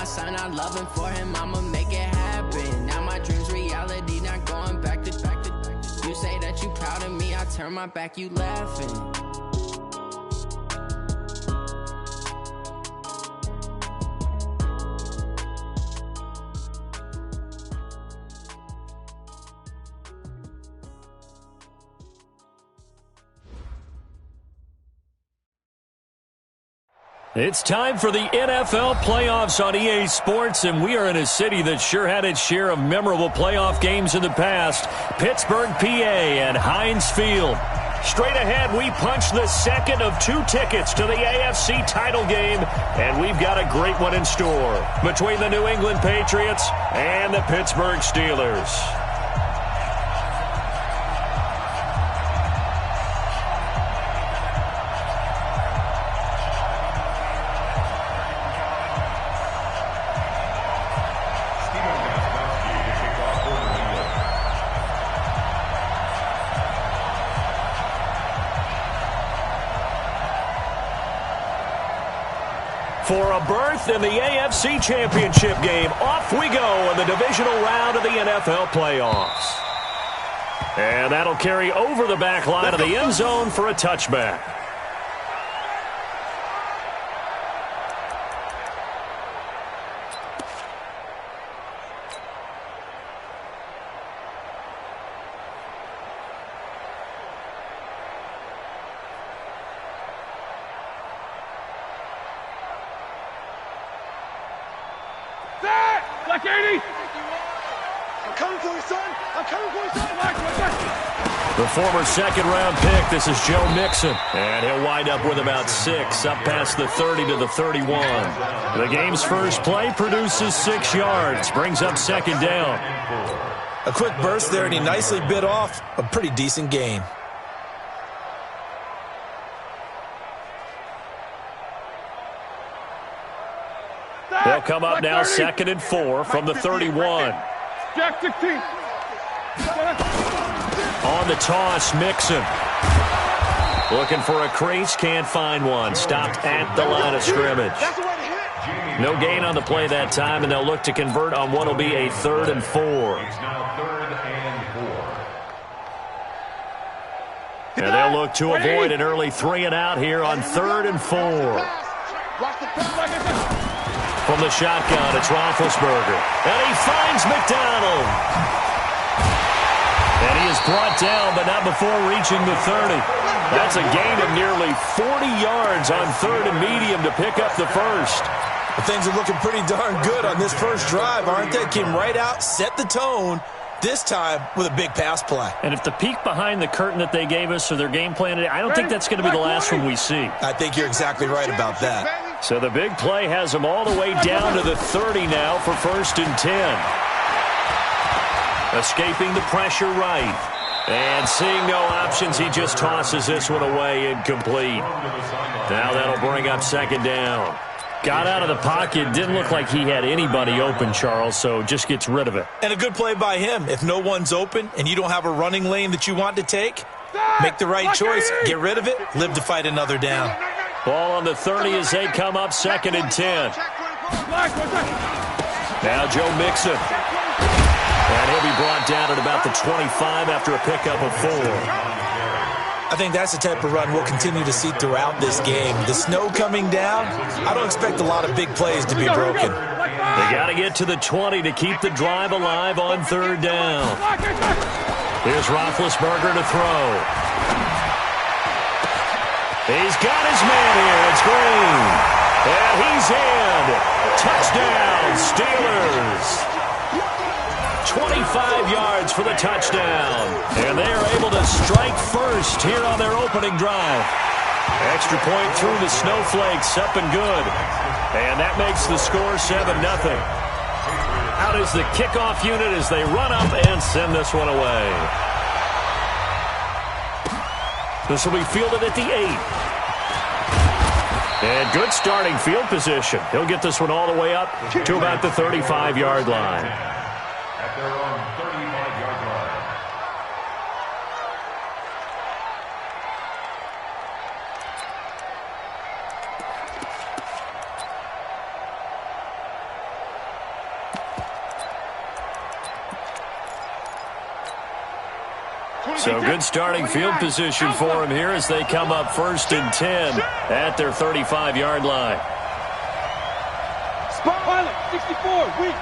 son, I love him. For him, I'ma make it happen. Now my dream's reality, not going back to. You say that you proud of me, I turn my back, you laughing. It's time for the NFL playoffs on EA Sports, and we are in a city that sure had its share of memorable playoff games in the past, Pittsburgh, PA, and Heinz Field. Straight ahead, we punch the second of 2 tickets to the AFC title game, and we've got a great one in store between the New England Patriots and the Pittsburgh Steelers. For a berth in the AFC Championship game, off we go in the divisional round of the NFL playoffs. And that'll carry over the back line of the end zone for a touchback. Black 80! I'm coming for you, son! I'm coming for you, son! The former second-round pick, this is Joe Mixon. And he'll wind up with about 6, up past the 30 to the 31. The game's first play produces 6 yards, brings up second down. A quick burst there, and he nicely bit off a pretty decent gain. They'll come up now 2nd and 4 from the 31. Jack 16. On the toss, Mixon. Looking for a crease, can't find one. Stopped at the line of scrimmage. No gain on the play that time, and they'll look to convert on what will be a 3rd and 4. And they'll look to avoid an early 3 and out here on 3rd and 4. From the shotgun, it's Roethlisberger. And he finds McDonald. And he is brought down, but not before reaching the 30. That's a gain of nearly 40 yards on 3rd and medium to pick up the first. Well, things are looking pretty darn good on this first drive, aren't they? Came right out, set the tone, this time with a big pass play. And if the peek behind the curtain that they gave us or their game plan, I don't think that's going to be the last one we see. I think you're exactly right about that. So the big play has them all the way down to the 30 now for 1st and 10. Escaping the pressure right. And seeing no options, he just tosses this one away incomplete. Now that'll bring up 2nd down. Got out of the pocket. Didn't look like he had anybody open, Charles, so just gets rid of it. And a good play by him. If no one's open and you don't have a running lane that you want to take, make the right choice. Get rid of it. Live to fight another down. Ball on the 30 as they come up 2nd and 10. Now Joe Mixon. And he'll be brought down at about the 25 after a pickup of 4. I think that's the type of run we'll continue to see throughout this game. The snow coming down, I don't expect a lot of big plays to be broken. They got to get to the 20 to keep the drive alive on 3rd down. Here's Roethlisberger to throw. He's got his man here. It's Green. And he's in. Touchdown, Steelers. 25 yards for the touchdown. And they are able to strike first here on their opening drive. Extra point through the snowflakes, up and good. And that makes the score 7-0. Out is the kickoff unit as they run up and send this one away. This will be fielded at the 8. And good starting field position. He'll get this one all the way up to about the 35-yard line. At their own 35-yard line. So good starting field position for him here as they come up 1st and 10 at their 35-yard line. Pilot, 64, weak.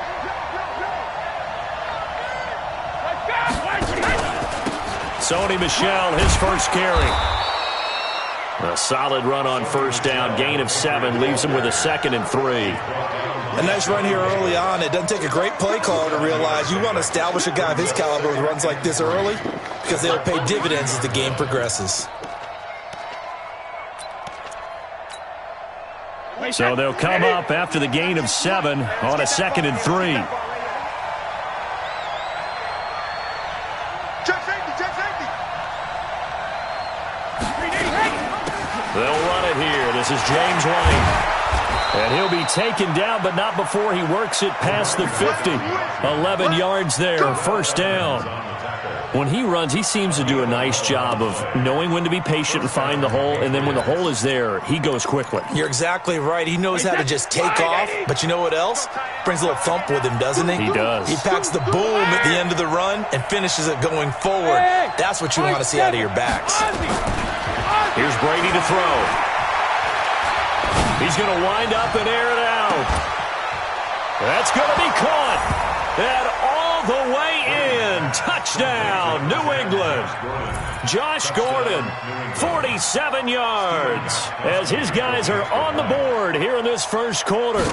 Sony Michel, his first carry. A solid run on 1st down. Gain of 7 leaves him with a 2nd and 3. A nice run here early on. It doesn't take a great play caller to realize you want to establish a guy of his caliber with runs like this early because they'll pay dividends as the game progresses. So they'll come up after the gain of 7 on a 2nd and 3. They'll run it here. This is James White. And he'll be taken down, but not before he works it past the 50. 11 yards there, 1st down. When he runs, he seems to do a nice job of knowing when to be patient and find the hole, and then when the hole is there, he goes quickly. You're exactly right. He knows how to just take off, but you know what else? Brings a little thump with him, doesn't he? He does. He packs the boom at the end of the run and finishes it going forward. That's what you want to see out of your backs. Here's Brady to throw. He's going to wind up and air it out. That's going to be caught. And all the way in. Touchdown, New England. Josh Gordon, 47 yards, as his guys are on the board here in this 1st quarter.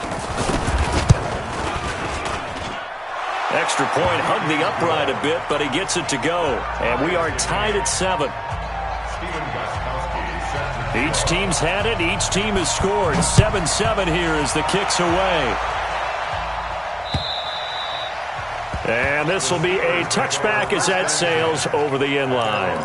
Extra point hugged the upright a bit, but he gets it to go. And we are tied at 7. Each team's had it. Each team has scored. 7-7 here as the kick's away. And this will be a touchback as that sails over the end line.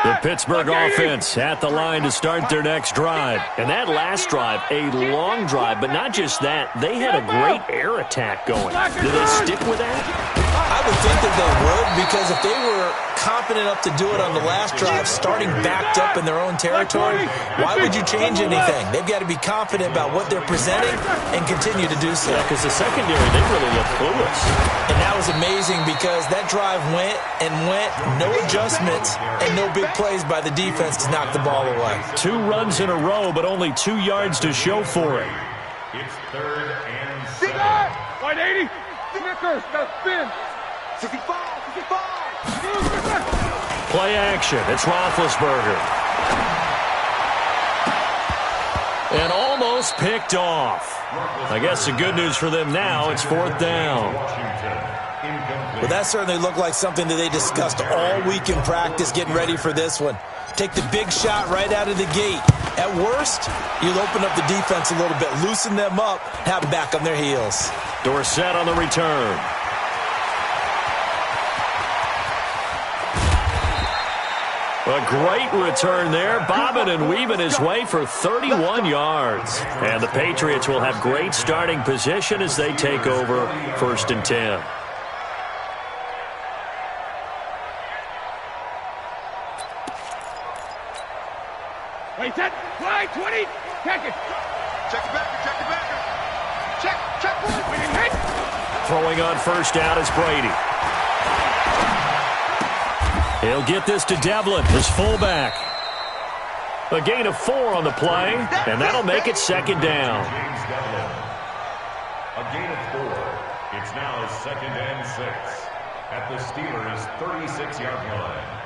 The Pittsburgh offense at the line to start their next drive. And that last drive, a long drive, but not just that. They had a great air attack going. Do they stick with that? I would think that they would, because if they were confident enough to do it on the last drive, starting backed up in their own territory, why would you change anything? They've got to be confident about what they're presenting and continue to do so. Yeah, because the secondary, they really look clueless. And that was amazing because that drive went and went, no adjustments, and no big plays by the defense to knock the ball away. 2 runs in a row, but only 2 yards to show for it. It's 3rd and 7. Wide 80. Snickers, got a spin. 65, 65. Play action. It's Roethlisberger. And almost picked off. I guess the good news for them now, it's 4th down. Well, that certainly looked like something that they discussed all week in practice getting ready for this one. Take the big shot right out of the gate. At worst, you'll open up the defense a little bit, loosen them up, have them back on their heels. Dorsett on the return. A great return there, bobbing and weaving his way for 31 yards. And the Patriots will have great starting position as they take over 1st and 10. Wait, set, fly, 20, check it. Check it back, check it back. Check, hit. Throwing on 1st down is Brady. He'll get this to Devlin, his fullback. A gain of 4 on the play, and that'll make it 2nd down. James Devlin. A gain of 4. It's now 2nd and 6 at the Steelers' 36-yard line.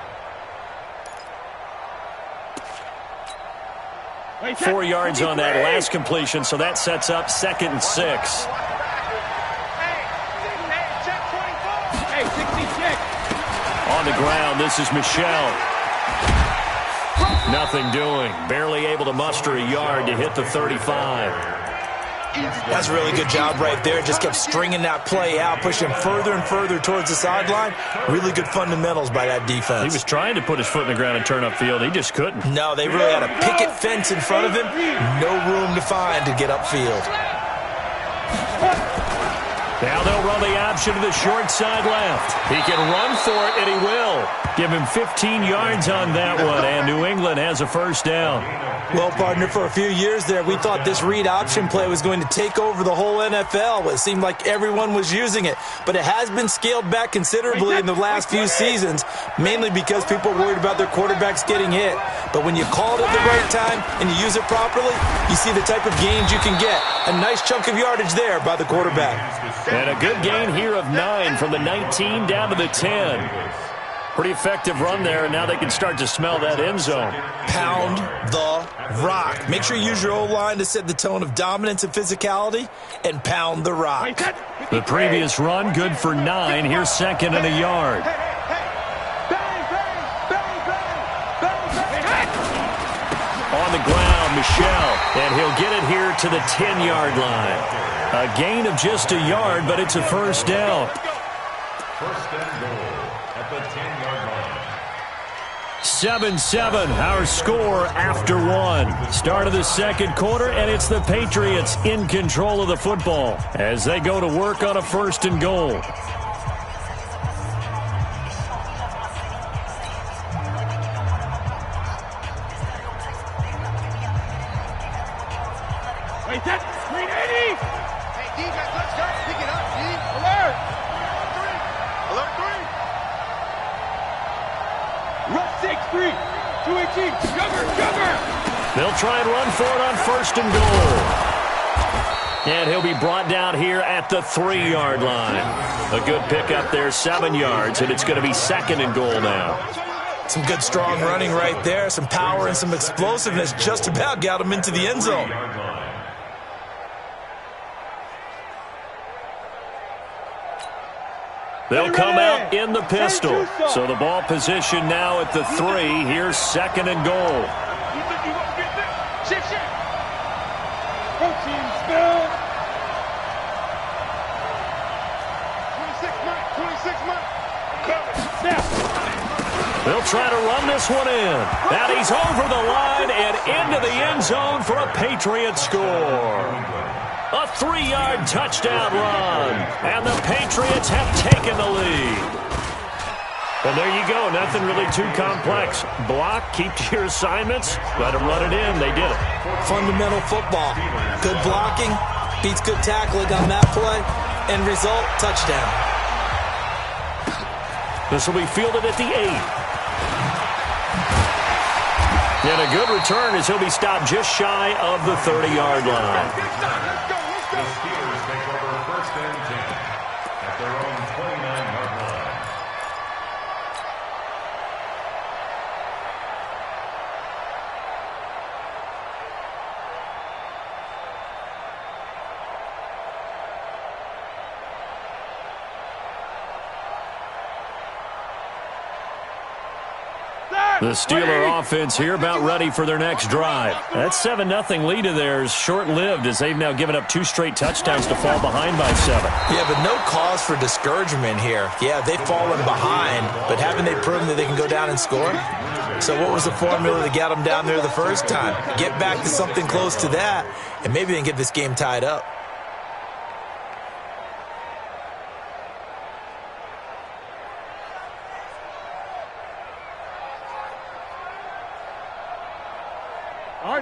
4 yards on that last completion, so that sets up 2nd and 6. Hey, 66. On the ground, this is Michel. Nothing doing. Barely able to muster a yard to hit the 35. That's a really good job right there. Just kept stringing that play out, pushing further and further towards the sideline. Really good fundamentals by that defense. He was trying to put his foot in the ground and turn upfield. He just couldn't. No, they really had a picket fence in front of him. No room to find to get upfield. Now they'll run the option to the short side left. He can run for it, and he will. Give him 15 yards on that one, and New England has a first down. Well, partner, for a few years there, we thought this read option play was going to take over the whole NFL. It seemed like everyone was using it, but it has been scaled back considerably in the last few seasons, mainly because people are worried about their quarterbacks getting hit. But when you call it at the right time and you use it properly, you see the type of gains you can get. A nice chunk of yardage there by the quarterback. And a good gain here of 9 from the 19 down to the 10. Pretty effective run there, and now they can start to smell that end zone. Pound the rock. Make sure you use your O-line to set the tone of dominance and physicality, and pound the rock. The previous run, good for 9. Here's second and a yard. On the ground, Michel, and he'll get it here to the 10-yard line. A gain of just a yard, but it's a first down. First and goal at the 10-yard line. 7-7, our score after 1. Start of the second quarter, and it's the Patriots in control of the football as they go to work on a first and goal. Wait, that's 380! Hey, D, got touchdown. Pick it up, D. Alert! Alert 3! Alert 3! Rush 6-3. 218. Jugger! They'll try and run for it on first and goal. And he'll be brought down here at the 3-yard line. A good pickup there, 7 yards, and it's going to be second and goal now. Some good strong running right there. Some power and some explosiveness just about got him into the end zone. They'll come out in the pistol. So the ball position now at the 3. Here's second and goal. Shit. Protein spill. 26 months. Snap. They'll try to run this one in. And he's over the line and into the end zone for a Patriot score. A 3-yard touchdown run, and the Patriots have taken the lead. Well, there you go. Nothing really too complex. Block, keep to your assignments, let them run it in. They did it. Fundamental football. Good blocking, beats good tackling on that play, end result, touchdown. This will be fielded at the 8. And a good return as he'll be stopped just shy of the 30-yard line. The Steelers take over first and 10 at their own 29-yard line. The Steeler offense here about ready for their next drive. That 7-0 lead of theirs short-lived as they've now given up 2 straight touchdowns to fall behind by 7. Yeah, but no cause for discouragement here. Yeah, they've fallen behind, but haven't they proven that they can go down and score? So what was the formula that got them down there the first time? Get back to something close to that, and maybe they can get this game tied up.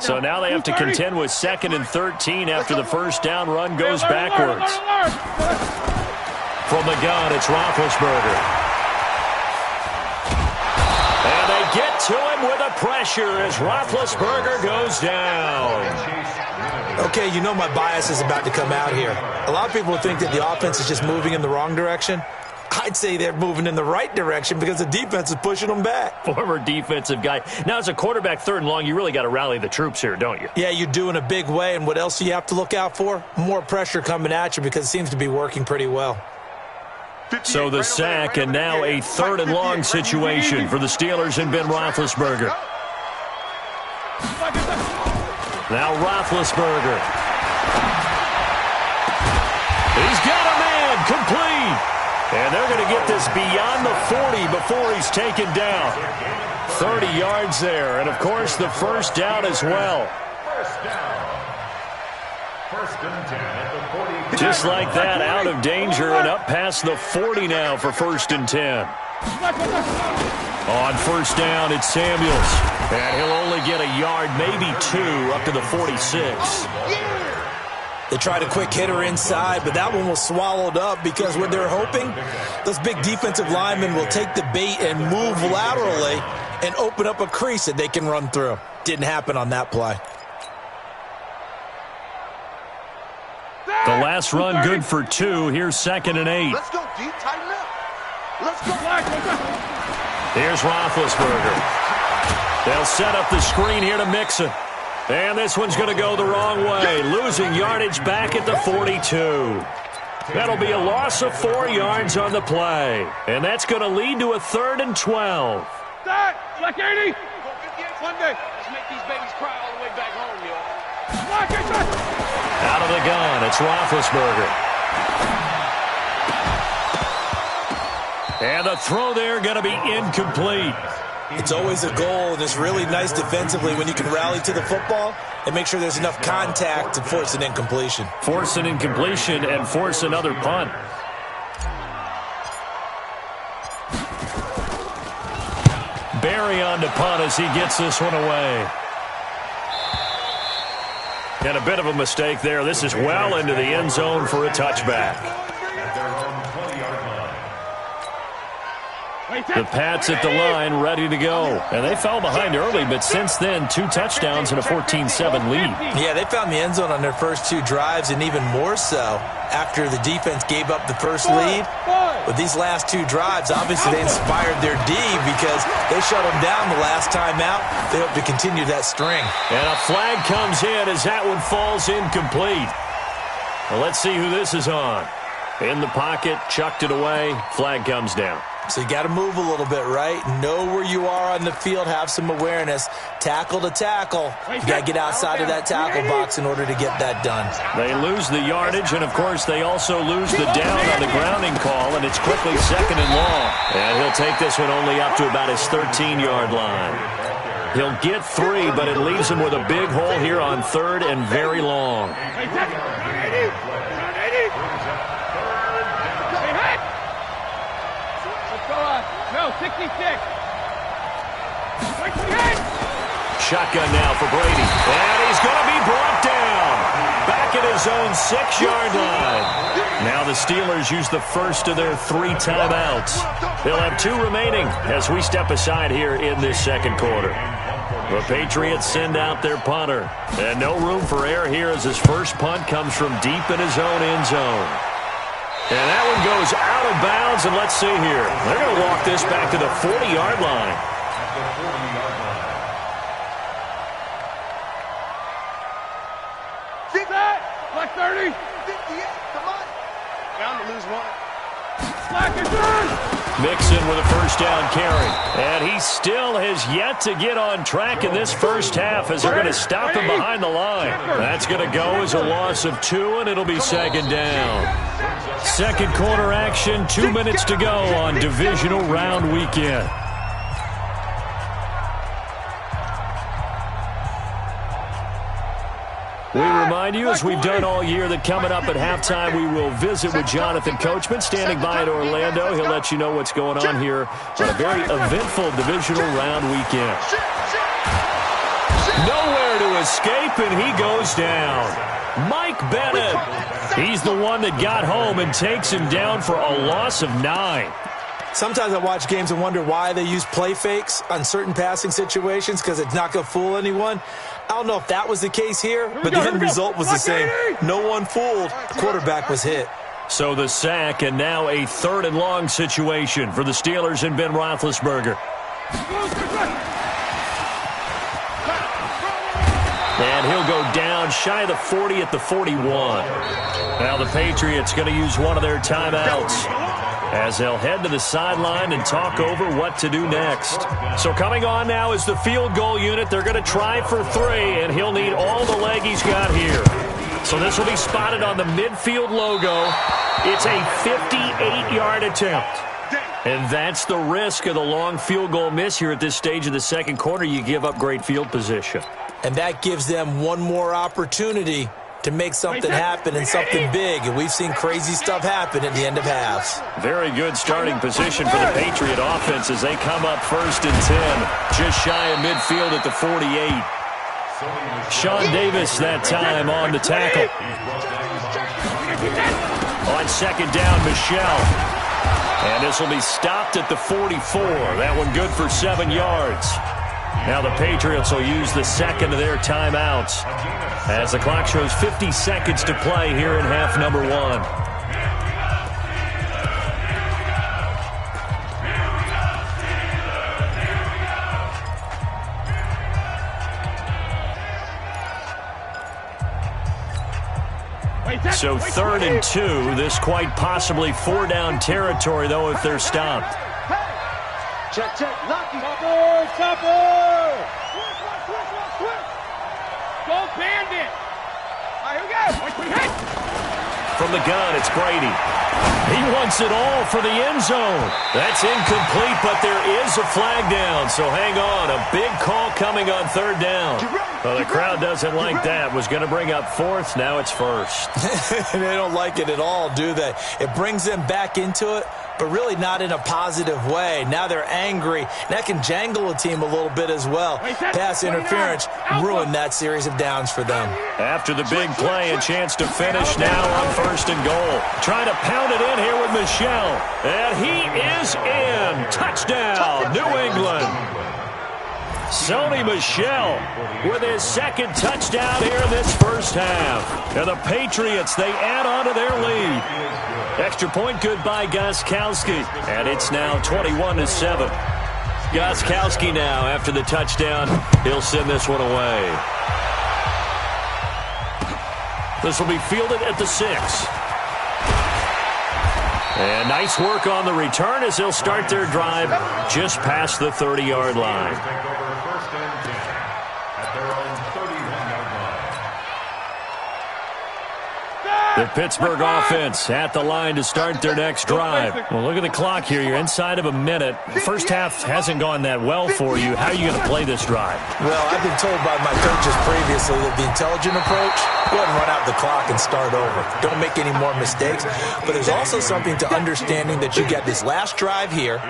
So now they have to contend with 2nd and 13 after the first down run goes backwards. From the gun, it's Roethlisberger. And they get to him with a pressure as Roethlisberger goes down. Okay, you know my bias is about to come out here. A lot of people think that the offense is just moving in the wrong direction. I'd say they're moving in the right direction because the defense is pushing them back. Former defensive guy. Now, as a quarterback 3rd and long, you really got to rally the troops here, don't you? Yeah, you do in a big way. And what else do you have to look out for? More pressure coming at you because it seems to be working pretty well. So the sack and now a 3rd and long situation for the Steelers and Ben Roethlisberger. Now Roethlisberger. He's got a man complete. And they're going to get this beyond the 40 before he's taken down. 30 yards there. And, of course, the first down as well. First down. First and 10 at the 40. Just like that, out of danger and up past the 40 now for first and 10. On first down, it's Samuels. And he'll only get a yard, maybe 2, up to the 46. They tried a quick hitter inside, but that one was swallowed up because what they're hoping, those big defensive linemen will take the bait and move laterally and open up a crease that they can run through. Didn't happen on that play. The last run good for 2. Here's second and 8. Let's go, D. Tighten up. Let's go. Here's Roethlisberger. They'll set up the screen here to Mixon. And this one's going to go the wrong way, losing yardage back at the 42. That'll be a loss of 4 yards on the play. And that's going to lead to a 3rd and 12. Black 80. Sunday. Let's make these babies cry all the way back home, yo. Out of the gun, it's Roethlisberger. And the throw there going to be incomplete. It's always a goal, and it's really nice defensively when you can rally to the football and make sure there's enough contact to force an incompletion. Force an incompletion and force another punt. Barry on to punt as he gets this one away. And a bit of a mistake there. This is well into the end zone for a touchback. The Pats at the line, ready to go. And they fell behind early, but since then, 2 touchdowns and a 14-7 lead. Yeah, they found the end zone on their first 2 drives, and even more so after the defense gave up the first lead. But these last 2 drives, obviously they inspired their D because they shut them down the last time out. They hope to continue that string. And a flag comes in as that one falls incomplete. Well, let's see who this is on. In the pocket, chucked it away, flag comes down. So you got to move a little bit, right? Know where you are on the field, have some awareness. Tackle to tackle. You got to get outside of that tackle box in order to get that done. They lose the yardage, and, of course, they also lose the down on the grounding call, and it's quickly 2nd and long. And he'll take this one only up to about his 13-yard line. He'll get 3, but it leaves him with a big hole here on 3rd and very long. No, 66. Shotgun now for Brady. And he's going to be brought down. Back at his own 6-yard line. Now the Steelers use the first of their 3 timeouts. They'll have 2 remaining as we step aside here in this second quarter. The Patriots send out their punter. And no room for error here as his first punt comes from deep in his own end zone. And that one goes out of bounds, and let's see here. They're going to walk this back to the 40-yard line. See that? Black 30. 58, come on. Bound to lose 1. Black is done. Mixon with a first down carry. And he still has yet to get on track in this first half as they're going to stop him behind the line. That's going to go as a loss of 2, and it'll be 2nd down. Second quarter action, 2 minutes to go on divisional round weekend. We remind you, as we've done all year, that coming up at halftime, we will visit with Jonathan Coachman, standing by in Orlando. He'll let you know what's going on here on a very eventful divisional round weekend. Nowhere to escape, and he goes down. Mike Bennett, he's the one that got home and takes him down for a loss of 9. Sometimes I watch games and wonder why they use play fakes on certain passing situations because it's not going to fool anyone. I don't know if that was the case here, but the end result was the same. No one fooled. The quarterback was hit. So the sack, and now a 3rd and long situation for the Steelers and Ben Roethlisberger. And he'll go down shy of the 40 at the 41. Now the Patriots going to use one of their timeouts as they'll head to the sideline and talk over what to do next. So coming on now is the field goal unit. They're going to try for 3, and he'll need all the leg he's got here. So this will be spotted on the midfield logo. It's a 58-yard attempt. And that's the risk of the long field goal miss here at this stage of the second quarter. You give up great field position. And that gives them one more opportunity to make something happen and something big. And we've seen crazy stuff happen at the end of halves. Very good starting position for the Patriot offense as they come up 1st and 10. Just shy of midfield at the 48. Sean Davis that time on the tackle. On 2nd down, Michel. And this will be stopped at the 44. That one good for 7 yards. Now the Patriots will use the 2nd of their timeouts as the clock shows 50 seconds to play here in half number 1. So 3rd and 2. This quite possibly 4-down territory, though, if they're stopped. Check, Lucky. Chopper. Go Bandit. All right, here we go. From the gun, it's Brady. He wants it all for the end zone. That's incomplete, but there is a flag down, so hang on. A big call coming on 3rd down. Well, the crowd doesn't like that. Was going to bring up 4th. Now it's 1st. They don't like it at all, do they? It brings them back into it, but really not in a positive way. Now they're angry. That can jangle a team a little bit as well. Pass interference ruined that series of downs for them. After the big play, a chance to finish now on 1st and goal. Trying to pound it in here with Michel. And he is in. Touchdown, New England. Sony Michel with his 2nd touchdown here in this first half. And the Patriots, they add on to their lead. Extra point good by Gostkowski. And it's now 21-7. Gostkowski now after the touchdown. He'll send this one away. This will be fielded at the 6. And nice work on the return as they'll start their drive just past the 30-yard line. The Pittsburgh offense at the line to start their next drive. Well, look at the clock here. You're inside of a minute. First half hasn't gone that well for you. How are you going to play this drive? Well, I've been told by my coaches previously that the intelligent approach, go ahead and run out the clock and start over. Don't make any more mistakes. But there's also something to understanding that you get this last drive here.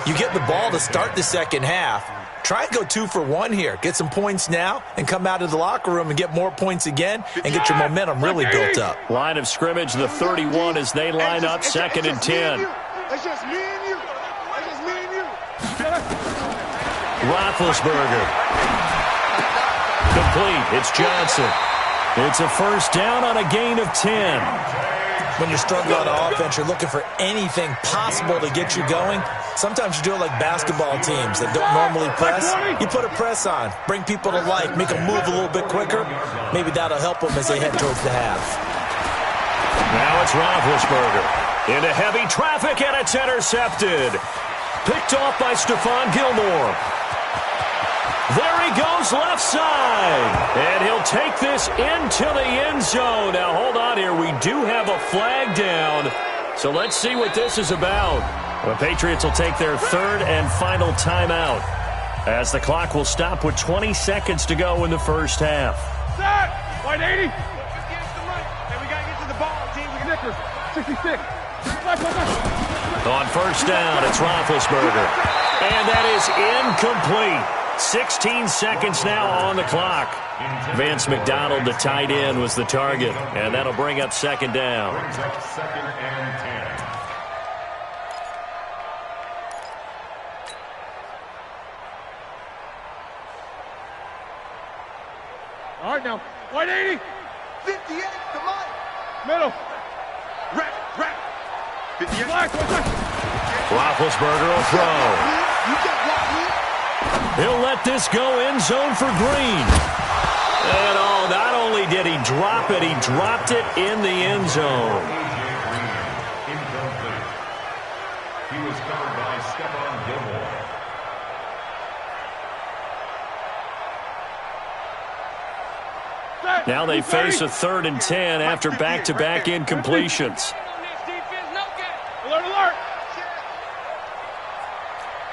You get the ball to start the second half. Try and go 2 for 1 here. Get some points now and come out of the locker room and get more points again and get your momentum really built up. Line of scrimmage, the 31 as they line up 2nd and 10. It's just me and you. It's just me and you. Roethlisberger. Complete. It's Johnson. It's a 1st down on a gain of 10. When you're struggling on offense, you're looking for anything possible to get you going. Sometimes you do it like basketball teams that don't normally press. You put a press on, bring people to life, make them move a little bit quicker. Maybe that'll help them as they head towards the half. Now it's Roethlisberger. Into heavy traffic, and it's intercepted. Picked off by Stephon Gilmore. There he goes left side. And he'll take this into the end zone. Now, hold on here. We do have a flag down. So let's see what this is about. The Patriots will take their 3rd and final timeout as the clock will stop with 20 seconds to go in the first half. Set! 180. Just get us the right. And we got to get to the ball, team. We can nickers. 66. On 1st down, it's Roethlisberger. And that is incomplete. 16 seconds now on the clock. Vance McDonald, the tight end, was the target. And that'll bring up 2nd down. Brings up 2nd and 10. All right, now. 180. 58. Come on. Middle. Rap. 58. Roethlisberger will throw. You got block me. He'll let this go end zone for Green. And not only did he drop it, he dropped it in the end zone. Incomplete. He was covered by Stephon Gilmore. Now they face a 3rd and 10 after back-to-back incompletions. Alert, alert.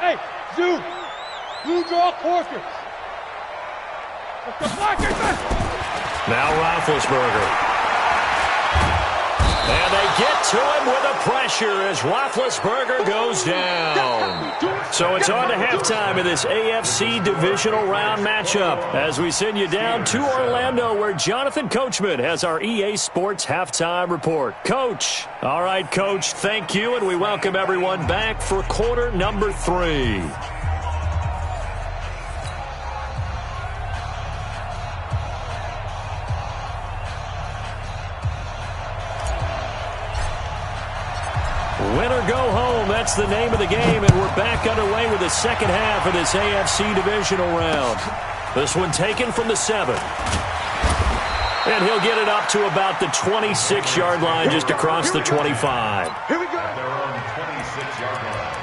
Hey, Zoo. Blue draw Corker. Now Roethlisberger. And they get to him with a pressure as Roethlisberger goes down. So it's on to halftime of this AFC divisional round matchup as we send you down to Orlando where Jonathan Coachman has our EA Sports halftime report. Coach. All right, Coach, thank you, and we welcome everyone back for quarter number 3. Win or go home, that's the name of the game, and we're back underway with the second half of this AFC divisional round. This one taken from the 7. And he'll get it up to about the 26-yard line just across the 25. Here we go. At their own 26-yard line.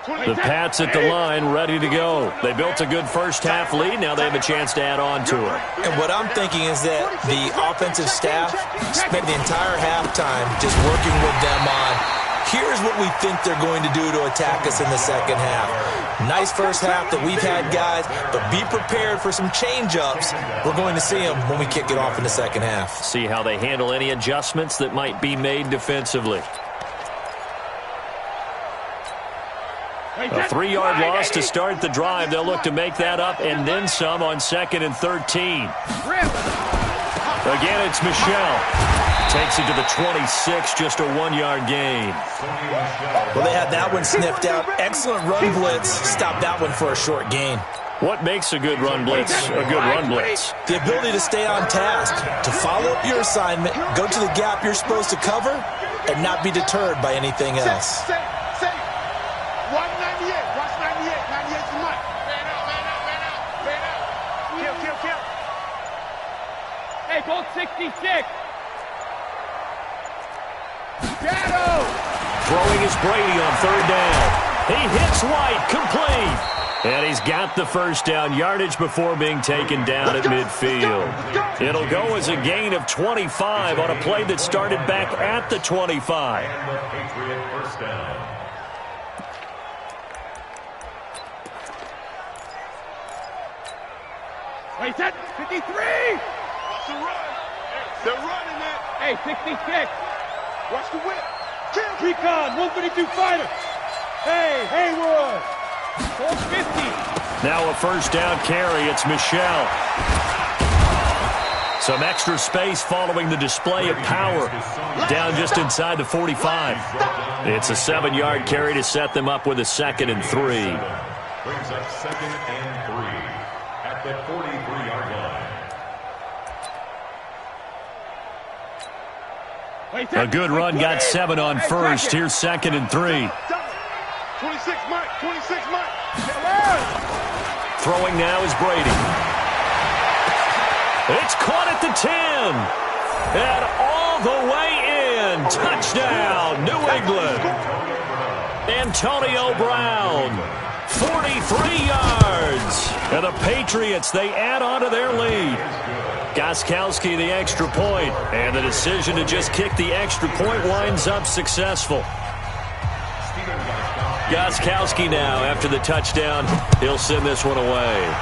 The Pats at the line, ready to go. They built a good first-half lead. Now they have a chance to add on to it. And what I'm thinking is that the offensive staff spent the entire halftime just working with them on, here's what we think they're going to do to attack us in the second half. Nice first half that we've had, guys, but be prepared for some change-ups. We're going to see them when we kick it off in the second half. See how they handle any adjustments that might be made defensively. A 3-yard loss to start the drive. They'll look to make that up and then some on 2nd and 13. Again, it's Michel. Takes it to the 26, just a 1-yard gain. Well, they had that one sniffed out. Excellent run blitz. Stopped that one for a short gain. What makes a good run blitz a good run blitz? The ability to stay on task, to follow up your assignment, go to the gap you're supposed to cover, and not be deterred by anything else. Hey, go 66. Throwing is Brady on 3rd down. He hits White, complete. And he's got the first down yardage before being taken down at midfield. It'll go as a gain of 25 on a play that started back at the 25. And the Patriot first down. Wait, that 53. Watch the run. They're running it. Hey, 66. Watch the whip. Recon, 152 fighter. Hey, Haywood. 450. Now a first down carry. It's Michel. Some extra space following the display of power. Down just inside the 45. It's a 7-yard carry to set them up with a 2nd and 3. Brings up 2nd and 3 at the 43-yard line. A good run got 7 on first. Here's 2nd and 3. 26 Mike, 26 Mike. Throwing now is Brady. It's caught at the 10. And all the way in. Touchdown, New England. Antonio Brown, 43 yards. And the Patriots, they add on to their lead. Gostkowski the extra point, and the decision to just kick the extra point winds up successful. Gostkowski now, after the touchdown, he'll send this one away.